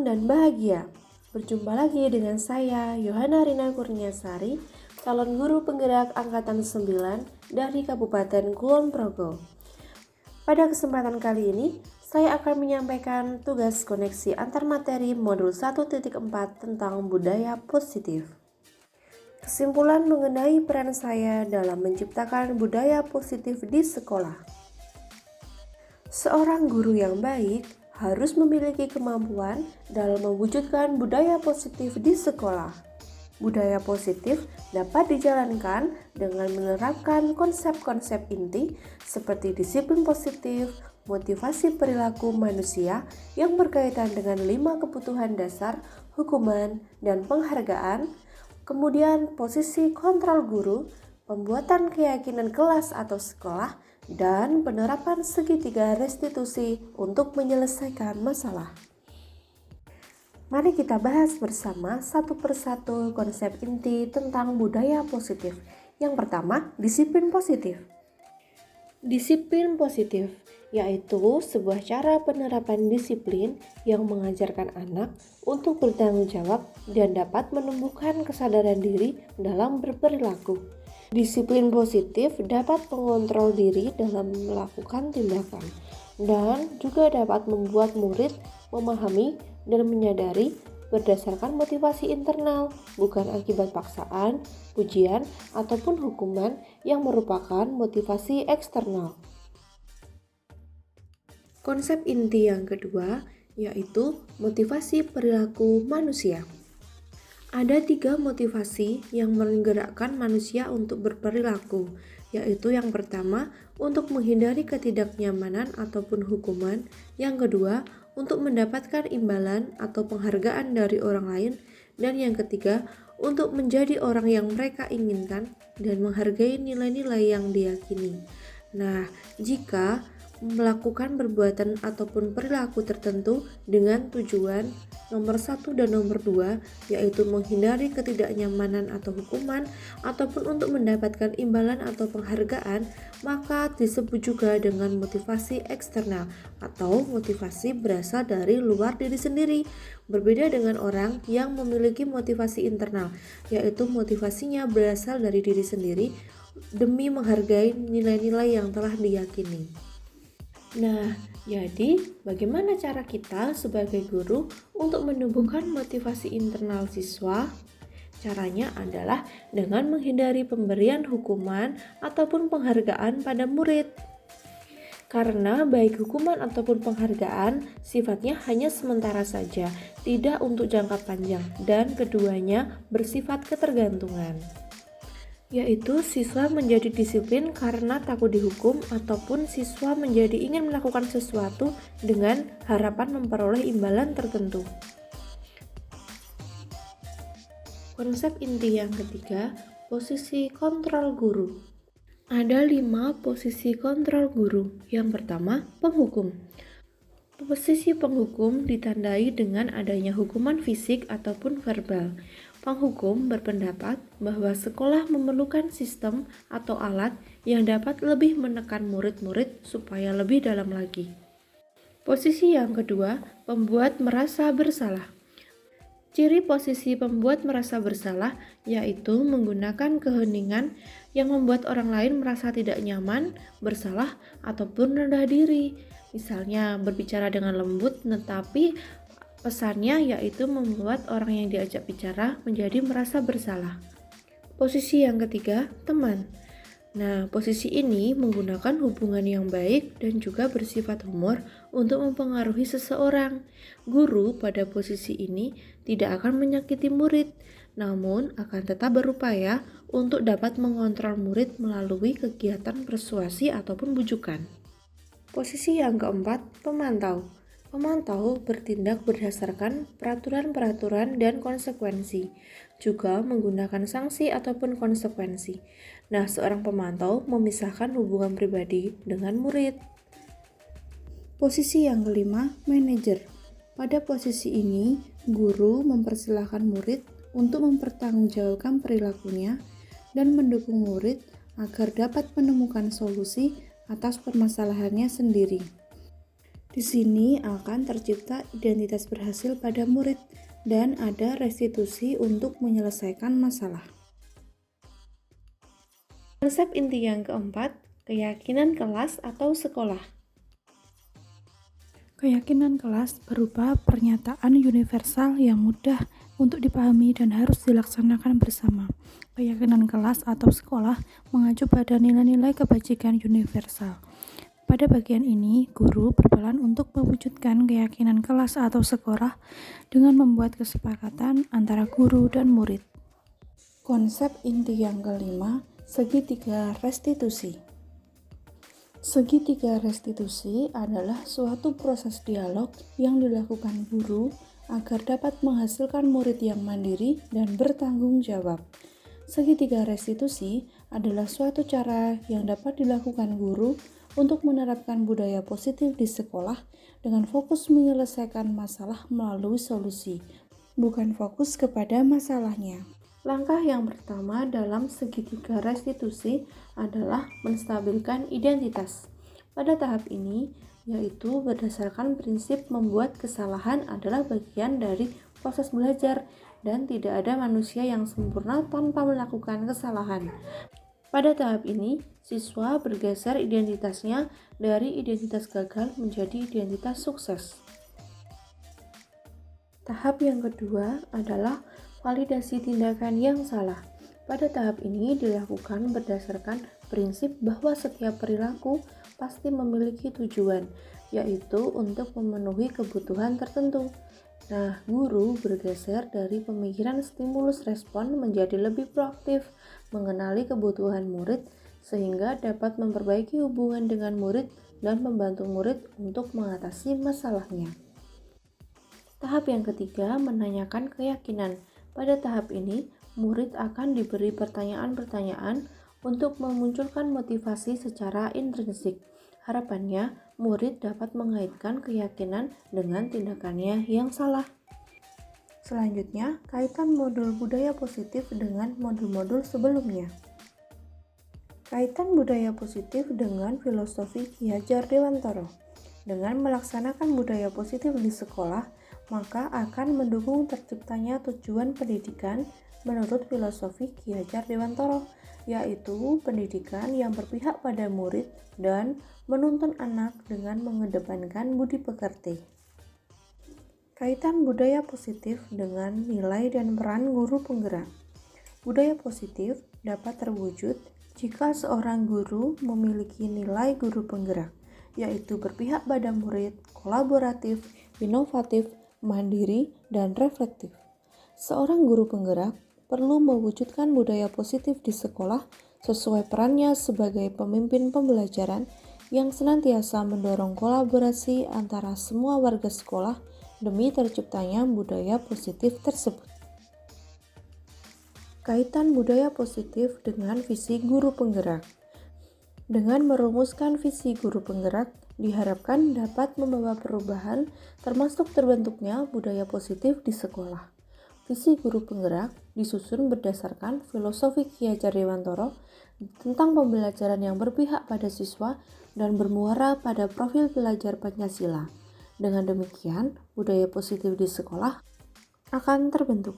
senang dan bahagia. Berjumpa lagi dengan saya, Yohana Rina Kurniasari, calon guru penggerak Angkatan 9 dari Kabupaten Kulon Progo. Pada kesempatan kali ini, saya akan menyampaikan tugas koneksi antar materi modul 1.4 tentang budaya positif. Kesimpulan mengenai peran saya dalam menciptakan budaya positif di sekolah. Seorang guru yang baik harus memiliki kemampuan dalam mewujudkan budaya positif di sekolah. Budaya positif dapat dijalankan dengan menerapkan konsep-konsep inti seperti disiplin positif, motivasi perilaku manusia yang berkaitan dengan 5 kebutuhan dasar, hukuman, dan penghargaan, kemudian posisi kontrol guru, pembuatan keyakinan kelas atau sekolah, dan penerapan segitiga restitusi untuk menyelesaikan masalah. Mari kita bahas bersama satu persatu konsep inti tentang budaya positif. Yang pertama, disiplin positif. Disiplin positif yaitu sebuah cara penerapan disiplin yang mengajarkan anak untuk bertanggung jawab dan dapat menumbuhkan kesadaran diri dalam berperilaku. Disiplin positif dapat mengontrol diri dalam melakukan tindakan dan juga dapat membuat murid memahami dan menyadari berdasarkan motivasi internal, bukan akibat paksaan, pujian, ataupun hukuman yang merupakan motivasi eksternal. Konsep inti yang kedua yaitu motivasi perilaku manusia. Ada 3 motivasi yang menggerakkan manusia untuk berperilaku, yaitu yang pertama, untuk menghindari ketidaknyamanan ataupun hukuman, yang kedua, untuk mendapatkan imbalan atau penghargaan dari orang lain, dan yang ketiga, untuk menjadi orang yang mereka inginkan dan menghargai nilai-nilai yang diyakini. Nah, jika melakukan perbuatan ataupun perilaku tertentu dengan tujuan nomor 1 dan nomor 2 yaitu menghindari ketidaknyamanan atau hukuman ataupun untuk mendapatkan imbalan atau penghargaan, maka disebut juga dengan motivasi eksternal atau motivasi berasal dari luar diri sendiri. Berbeda dengan orang yang memiliki motivasi internal, yaitu motivasinya berasal dari diri sendiri demi menghargai nilai-nilai yang telah diyakini. Nah, jadi bagaimana cara kita sebagai guru untuk menumbuhkan motivasi internal siswa? Caranya adalah dengan menghindari pemberian hukuman ataupun penghargaan pada murid. Karena baik hukuman ataupun penghargaan sifatnya hanya sementara saja, tidak untuk jangka panjang, dan keduanya bersifat ketergantungan. Yaitu siswa menjadi disiplin karena takut dihukum ataupun siswa menjadi ingin melakukan sesuatu dengan harapan memperoleh imbalan tertentu. Konsep inti yang ketiga, posisi kontrol guru. Ada 5 posisi kontrol guru. Yang pertama, penghukum. Posisi penghukum ditandai dengan adanya hukuman fisik ataupun verbal. Penghukum berpendapat bahwa sekolah memerlukan sistem atau alat yang dapat lebih menekan murid-murid supaya lebih dalam lagi. Posisi yang kedua, pembuat merasa bersalah. Ciri posisi pembuat merasa bersalah yaitu menggunakan keheningan yang membuat orang lain merasa tidak nyaman, bersalah, ataupun rendah diri. Misalnya berbicara dengan lembut tetapi pesannya yaitu membuat orang yang diajak bicara menjadi merasa bersalah. Posisi yang ketiga, teman. Nah, posisi ini menggunakan hubungan yang baik dan juga bersifat humor untuk mempengaruhi seseorang. Guru pada posisi ini tidak akan menyakiti murid, namun akan tetap berupaya untuk dapat mengontrol murid melalui kegiatan persuasi ataupun bujukan. Posisi yang keempat, pemantau. Pemantau bertindak berdasarkan peraturan-peraturan dan konsekuensi, juga menggunakan sanksi ataupun konsekuensi. Nah, seorang pemantau memisahkan hubungan pribadi dengan murid. Posisi yang kelima, manajer. Pada posisi ini, guru mempersilahkan murid untuk mempertanggungjawabkan perilakunya dan mendukung murid agar dapat menemukan solusi atas permasalahannya sendiri. Di sini akan tercipta identitas berhasil pada murid dan ada restitusi untuk menyelesaikan masalah. Konsep inti yang keempat, keyakinan kelas atau sekolah. Keyakinan kelas berupa pernyataan universal yang mudah untuk dipahami dan harus dilaksanakan bersama. Keyakinan kelas atau sekolah mengacu pada nilai-nilai kebajikan universal. Pada bagian ini, guru berperan untuk mewujudkan keyakinan kelas atau sekolah dengan membuat kesepakatan antara guru dan murid. Konsep inti yang kelima, segitiga restitusi. Segitiga restitusi adalah suatu proses dialog yang dilakukan guru agar dapat menghasilkan murid yang mandiri dan bertanggung jawab. Segitiga restitusi adalah suatu cara yang dapat dilakukan guru untuk menerapkan budaya positif di sekolah dengan fokus menyelesaikan masalah melalui solusi, bukan fokus kepada masalahnya. Langkah yang pertama dalam segitiga restitusi adalah menstabilkan identitas. Pada tahap ini, yaitu berdasarkan prinsip membuat kesalahan adalah bagian dari proses belajar dan tidak ada manusia yang sempurna tanpa melakukan kesalahan. Pada tahap ini, siswa bergeser identitasnya dari identitas gagal menjadi identitas sukses. Tahap yang kedua adalah validasi tindakan yang salah. Pada tahap ini dilakukan berdasarkan prinsip bahwa setiap perilaku pasti memiliki tujuan, yaitu untuk memenuhi kebutuhan tertentu. Nah, guru bergeser dari pemikiran stimulus respon menjadi lebih proaktif, mengenali kebutuhan murid, sehingga dapat memperbaiki hubungan dengan murid dan membantu murid untuk mengatasi masalahnya. Tahap yang ketiga, menanyakan keyakinan. Pada tahap ini, murid akan diberi pertanyaan-pertanyaan untuk memunculkan motivasi secara intrinsik. Harapannya, murid dapat mengaitkan keyakinan dengan tindakannya yang salah. Selanjutnya, kaitan modul budaya positif dengan modul-modul sebelumnya. Kaitan budaya positif dengan filosofi Ki Hajar Dewantara. Dengan melaksanakan budaya positif di sekolah, maka akan mendukung terciptanya tujuan pendidikan menurut filosofi Ki Hajar Dewantara, yaitu pendidikan yang berpihak pada murid dan menuntun anak dengan mengedepankan budi pekerti. Kaitan budaya positif dengan nilai dan peran guru penggerak. Budaya positif dapat terwujud jika seorang guru memiliki nilai guru penggerak, yaitu berpihak pada murid, kolaboratif, inovatif, mandiri, dan reflektif. Seorang guru penggerak perlu mewujudkan budaya positif di sekolah sesuai perannya sebagai pemimpin pembelajaran yang senantiasa mendorong kolaborasi antara semua warga sekolah demi terciptanya budaya positif tersebut. Kaitan budaya positif dengan visi guru penggerak. Dengan merumuskan visi guru penggerak, diharapkan dapat membawa perubahan termasuk terbentuknya budaya positif di sekolah. Visi guru penggerak disusun berdasarkan filosofi Ki Hajar Dewantara tentang pembelajaran yang berpihak pada siswa dan bermuara pada profil pelajar Pancasila. Dengan demikian, budaya positif di sekolah akan terbentuk.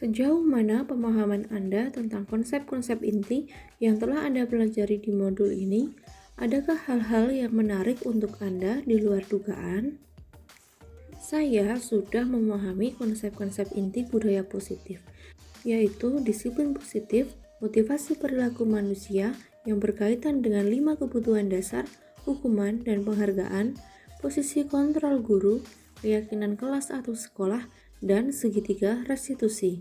Sejauh mana pemahaman Anda tentang konsep-konsep inti yang telah Anda pelajari di modul ini? Adakah hal-hal yang menarik untuk Anda di luar dugaan? Saya sudah memahami konsep-konsep inti budaya positif, yaitu disiplin positif, motivasi perilaku manusia yang berkaitan dengan 5 kebutuhan dasar, hukuman dan penghargaan, posisi kontrol guru, keyakinan kelas atau sekolah, dan segitiga restitusi.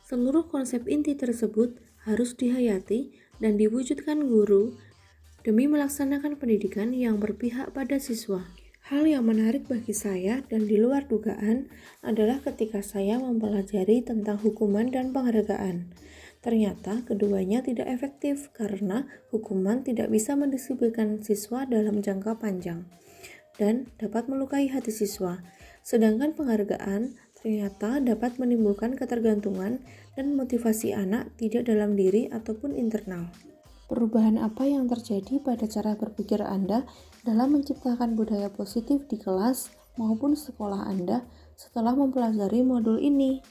Seluruh konsep inti tersebut harus dihayati dan diwujudkan guru demi melaksanakan pendidikan yang berpihak pada siswa. Hal yang menarik bagi saya dan di luar dugaan adalah ketika saya mempelajari tentang hukuman dan penghargaan. Ternyata keduanya tidak efektif karena hukuman tidak bisa mendisiplinkan siswa dalam jangka panjang dan dapat melukai hati siswa. Sedangkan penghargaan ternyata dapat menimbulkan ketergantungan dan motivasi anak tidak dalam diri ataupun internal. Perubahan apa yang terjadi pada cara berpikir Anda dalam menciptakan budaya positif di kelas maupun sekolah Anda setelah mempelajari modul ini?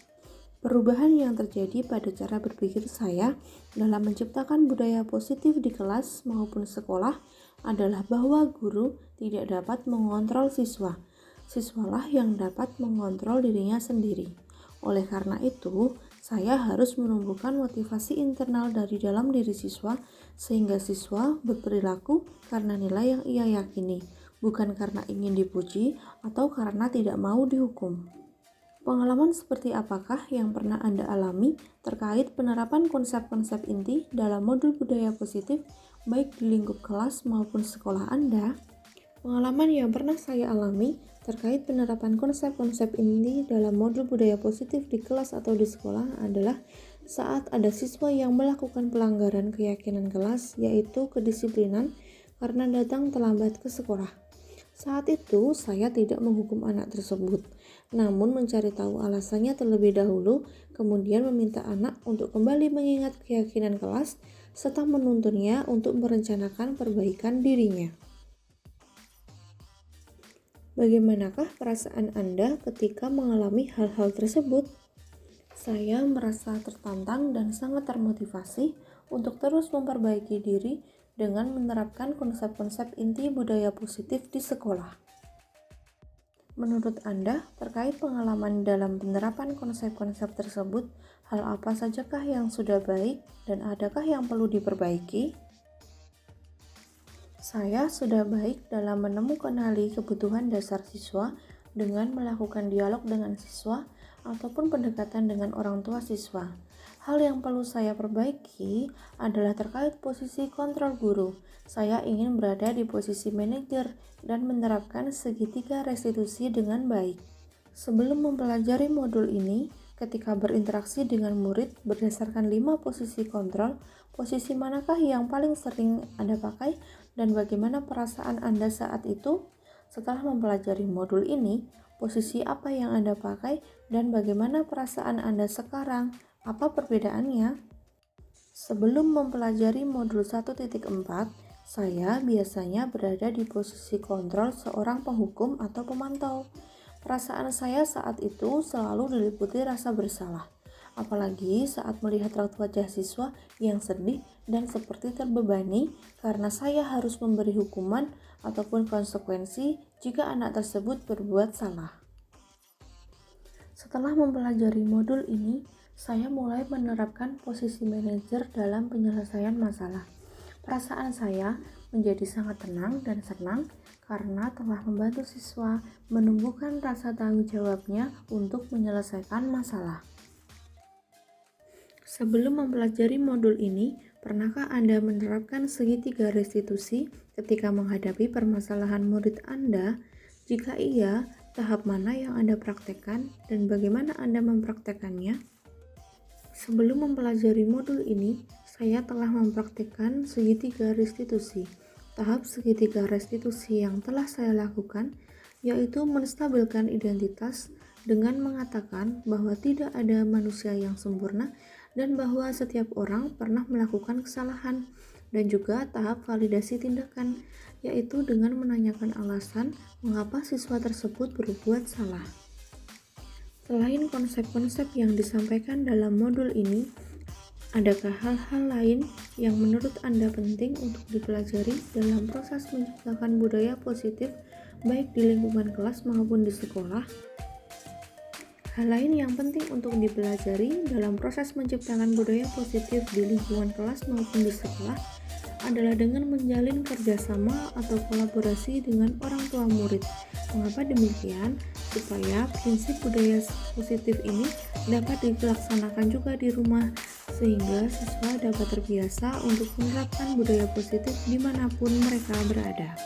Perubahan yang terjadi pada cara berpikir saya dalam menciptakan budaya positif di kelas maupun sekolah adalah bahwa guru tidak dapat mengontrol siswa. Siswalah yang dapat mengontrol dirinya sendiri. Oleh karena itu, saya harus menumbuhkan motivasi internal dari dalam diri siswa sehingga siswa berperilaku karena nilai yang ia yakini, bukan karena ingin dipuji atau karena tidak mau dihukum. Pengalaman seperti apakah yang pernah Anda alami terkait penerapan konsep-konsep inti dalam modul budaya positif baik di lingkup kelas maupun sekolah Anda? Pengalaman yang pernah saya alami terkait penerapan konsep-konsep inti dalam modul budaya positif di kelas atau di sekolah adalah saat ada siswa yang melakukan pelanggaran keyakinan kelas, yaitu kedisiplinan karena datang terlambat ke sekolah. Saat itu, saya tidak menghukum anak tersebut, namun mencari tahu alasannya terlebih dahulu, kemudian meminta anak untuk kembali mengingat keyakinan kelas, serta menuntunnya untuk merencanakan perbaikan dirinya. Bagaimanakah perasaan Anda ketika mengalami hal-hal tersebut? Saya merasa tertantang dan sangat termotivasi untuk terus memperbaiki diri dengan menerapkan konsep-konsep inti budaya positif di sekolah. Menurut Anda, terkait pengalaman dalam penerapan konsep-konsep tersebut, hal apa sajakah yang sudah baik dan adakah yang perlu diperbaiki? Saya sudah baik dalam menemukan kebutuhan dasar siswa dengan melakukan dialog dengan siswa ataupun pendekatan dengan orang tua siswa. Hal yang perlu saya perbaiki adalah terkait posisi kontrol guru. Saya ingin berada di posisi manajer dan menerapkan segitiga restitusi dengan baik. Sebelum mempelajari modul ini, ketika berinteraksi dengan murid berdasarkan 5 posisi kontrol, posisi manakah yang paling sering Anda pakai dan bagaimana perasaan Anda saat itu? Setelah mempelajari modul ini, posisi apa yang Anda pakai dan bagaimana perasaan Anda sekarang? Apa perbedaannya? Sebelum mempelajari modul 1.4, saya biasanya berada di posisi kontrol seorang penghukum atau pemantau. Perasaan saya saat itu selalu diliputi rasa bersalah, apalagi saat melihat raut wajah siswa yang sedih dan seperti terbebani karena saya harus memberi hukuman ataupun konsekuensi jika anak tersebut berbuat salah. Setelah mempelajari modul ini, saya mulai menerapkan posisi manajer dalam penyelesaian masalah. Perasaan saya menjadi sangat tenang dan senang karena telah membantu siswa menumbuhkan rasa tanggung jawabnya untuk menyelesaikan masalah. Sebelum mempelajari modul ini, pernahkah Anda menerapkan segitiga restitusi ketika menghadapi permasalahan murid Anda? Jika iya, tahap mana yang Anda praktekkan dan bagaimana Anda mempraktekannya? Sebelum mempelajari modul ini, saya telah mempraktikkan segitiga restitusi. Tahap segitiga restitusi yang telah saya lakukan yaitu menstabilkan identitas dengan mengatakan bahwa tidak ada manusia yang sempurna dan bahwa setiap orang pernah melakukan kesalahan, dan juga tahap validasi tindakan, yaitu dengan menanyakan alasan mengapa siswa tersebut berbuat salah. Selain konsep-konsep yang disampaikan dalam modul ini, adakah hal-hal lain yang menurut Anda penting untuk dipelajari dalam proses menciptakan budaya positif baik di lingkungan kelas maupun di sekolah? Hal lain yang penting untuk dipelajari dalam proses menciptakan budaya positif di lingkungan kelas maupun di sekolah adalah dengan menjalin kerjasama atau kolaborasi dengan orang tua murid. Mengapa demikian? Supaya prinsip budaya positif ini dapat dilaksanakan juga di rumah, sehingga siswa dapat terbiasa untuk menerapkan budaya positif dimanapun mereka berada.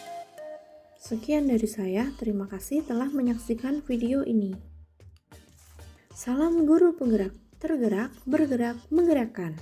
Sekian dari saya, terima kasih telah menyaksikan video ini. Salam guru penggerak, tergerak, bergerak, menggerakkan.